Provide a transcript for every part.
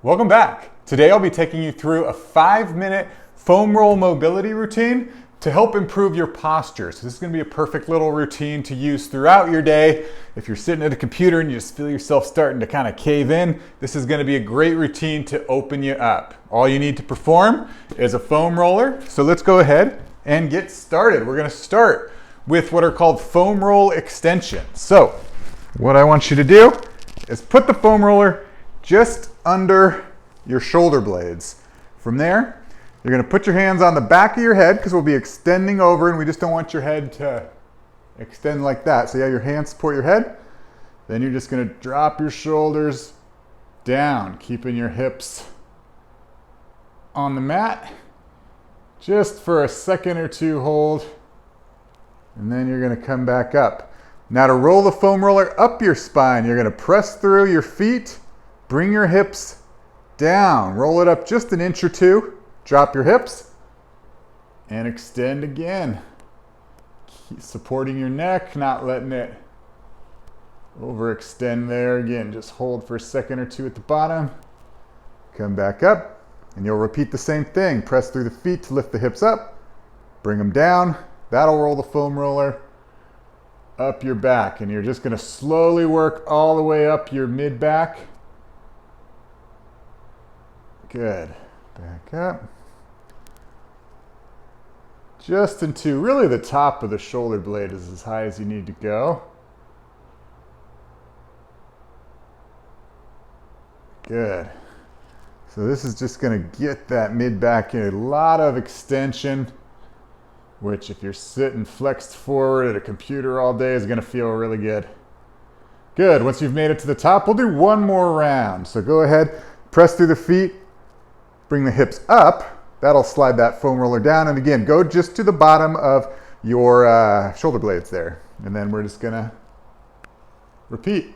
Welcome back. Today I'll be taking you through a 5-minute foam roll mobility routine to help improve your posture. So this is going to be a perfect little routine to use throughout your day. If you're sitting at a computer and you just feel yourself starting to kind of cave in, this is going to be a great routine to open you up. All you need to perform is a foam roller. So let's go ahead and get started. We're going to start with what are called foam roll extensions. So what I want you to do is put the foam roller just under your shoulder blades. From there, you're going to put your hands on the back of your head because we'll be extending over and we just don't want your head to extend like that. So yeah, your hands support your head. Then you're just going to drop your shoulders down, keeping your hips on the mat. Just for a second or two hold. And then you're going to come back up. Now to roll the foam roller up your spine, you're going to press through your feet. Bring your hips down. Roll it up just an inch or two. Drop your hips and extend again. Keep supporting your neck, not letting it overextend there. Again, just hold for a second or two at the bottom. Come back up and you'll repeat the same thing. Press through the feet to lift the hips up. Bring them down. That'll roll the foam roller up your back. And you're just going to slowly work all the way up your mid-back. Good. Back up. Just into really the top of the shoulder blade is as high as you need to go. Good. So this is just going to get that mid-back in. A lot of extension, which if you're sitting flexed forward at a computer all day is going to feel really good. Good. Once you've made it to the top, we'll do one more round. So go ahead, press through the feet. Bring the hips up. That'll slide that foam roller down. And again, go just to the bottom of your shoulder blades there. And then we're just gonna repeat.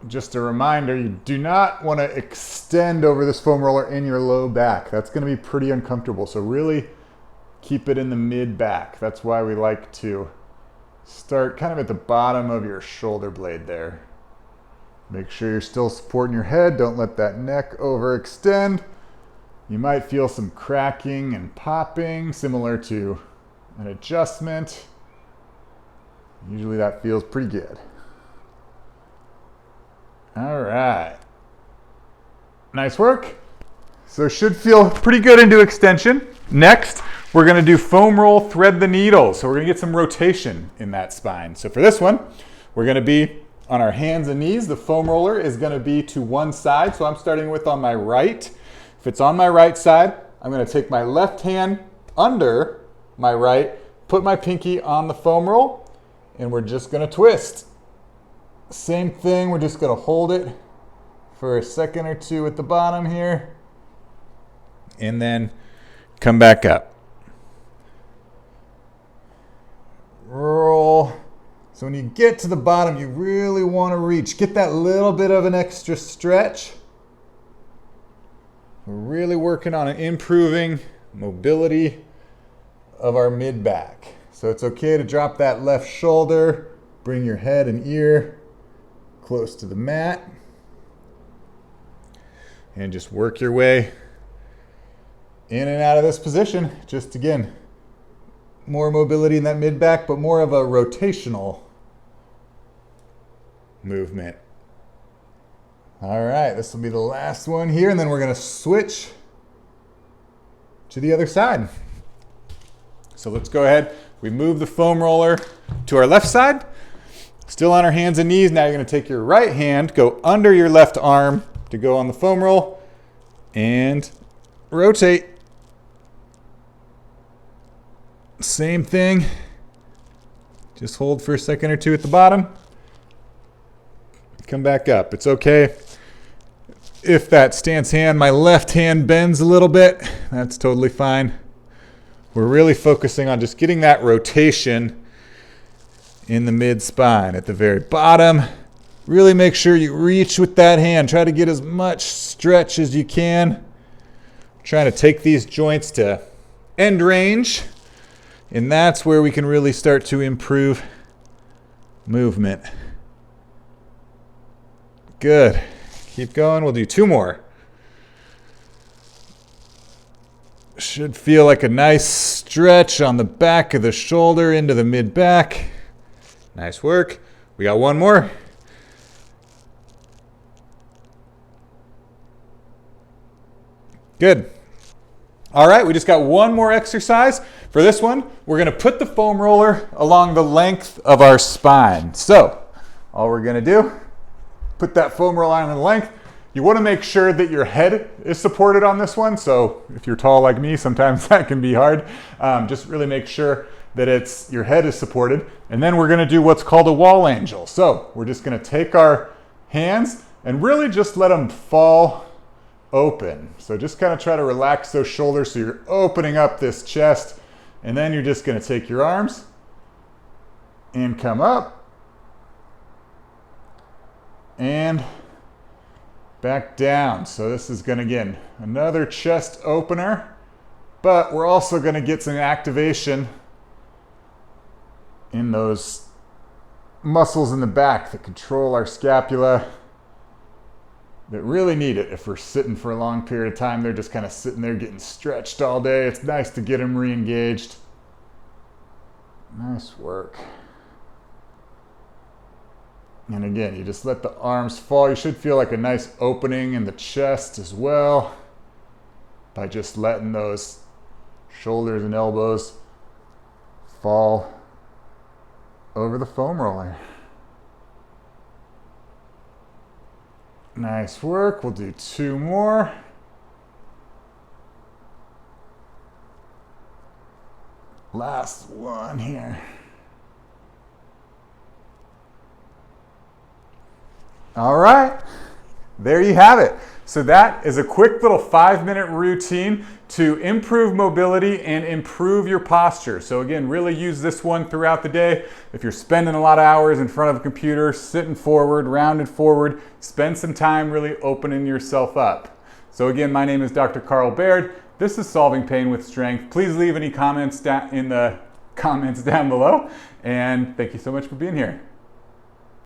Just a reminder, you do not want to extend over this foam roller in your low back. That's gonna be pretty uncomfortable. So really keep it in the mid back. That's why we like to start kind of at the bottom of your shoulder blade there. Make sure you're still supporting your head. Don't let that neck overextend. You might feel some cracking and popping, similar to an adjustment. Usually that feels pretty good. All right. Nice work. So should feel pretty good into extension. Next, we're going to do foam roll thread the needle. So we're going to get some rotation in that spine. So for this one, we're going to be on our hands and knees. The foam roller is going to be to one side. So I'm starting with on my right. If it's on my right side, I'm going to take my left hand under my right, put my pinky on the foam roll, and we're just going to twist. Same thing, we're just going to hold it for a second or two at the bottom here, and then come back up. Roll. So when you get to the bottom, you really want to reach. Get that little bit of an extra stretch. We're really working on improving mobility of our mid-back. So it's okay to drop that left shoulder, bring your head and ear close to the mat, and just work your way in and out of this position. Just again, more mobility in that mid-back, but more of a rotational movement. All right, this will be the last one here, and then we're going to switch to the other side. So let's go ahead. We move the foam roller to our left side, still on our hands and knees. Now you're going to take your right hand, go under your left arm to go on the foam roll, and rotate. Same thing. Just hold for a second or two at the bottom. Come back up. It's okay if that stance hand, my left hand bends a little bit. That's totally fine. We're really focusing on just getting that rotation in the mid spine at the very bottom. Really make sure you reach with that hand. Try to get as much stretch as you can. Trying to take these joints to end range. And that's where we can really start to improve movement. Good. Keep going. We'll do 2 more. Should feel like a nice stretch on the back of the shoulder into the mid-back. Nice work. We got 1 more. Good. All right, we just got 1 more exercise. For this one, we're going to put the foam roller along the length of our spine. So, all we're going to do, put that foam roller on the length. You want to make sure that your head is supported on this one. So if you're tall like me, sometimes that can be hard. Just really make sure that your head is supported. And then we're going to do what's called a wall angel. So we're just going to take our hands and really just let them fall open. So just kind of try to relax those shoulders so you're opening up this chest. And then you're just going to take your arms and come up and back down. So this is going to, again, another chest opener, but we're also going to get some activation in those muscles in the back that control our scapula, that really need it. If we're sitting for a long period of time, they're just kind of sitting there getting stretched all day. It's nice to get them re-engaged. Nice work. And again, you just let the arms fall. You should feel like a nice opening in the chest as well by just letting those shoulders and elbows fall over the foam roller. Nice work. We'll do 2 more. Last one here. All right, there you have it. So that is a quick little 5-minute routine to improve mobility and improve your posture. So again, really use this one throughout the day. If you're spending a lot of hours in front of a computer, sitting forward, rounded forward, spend some time really opening yourself up. So again, my name is Dr. Carl Baird. This is Solving Pain with Strength. Please leave any comments in the comments down below. And thank you so much for being here.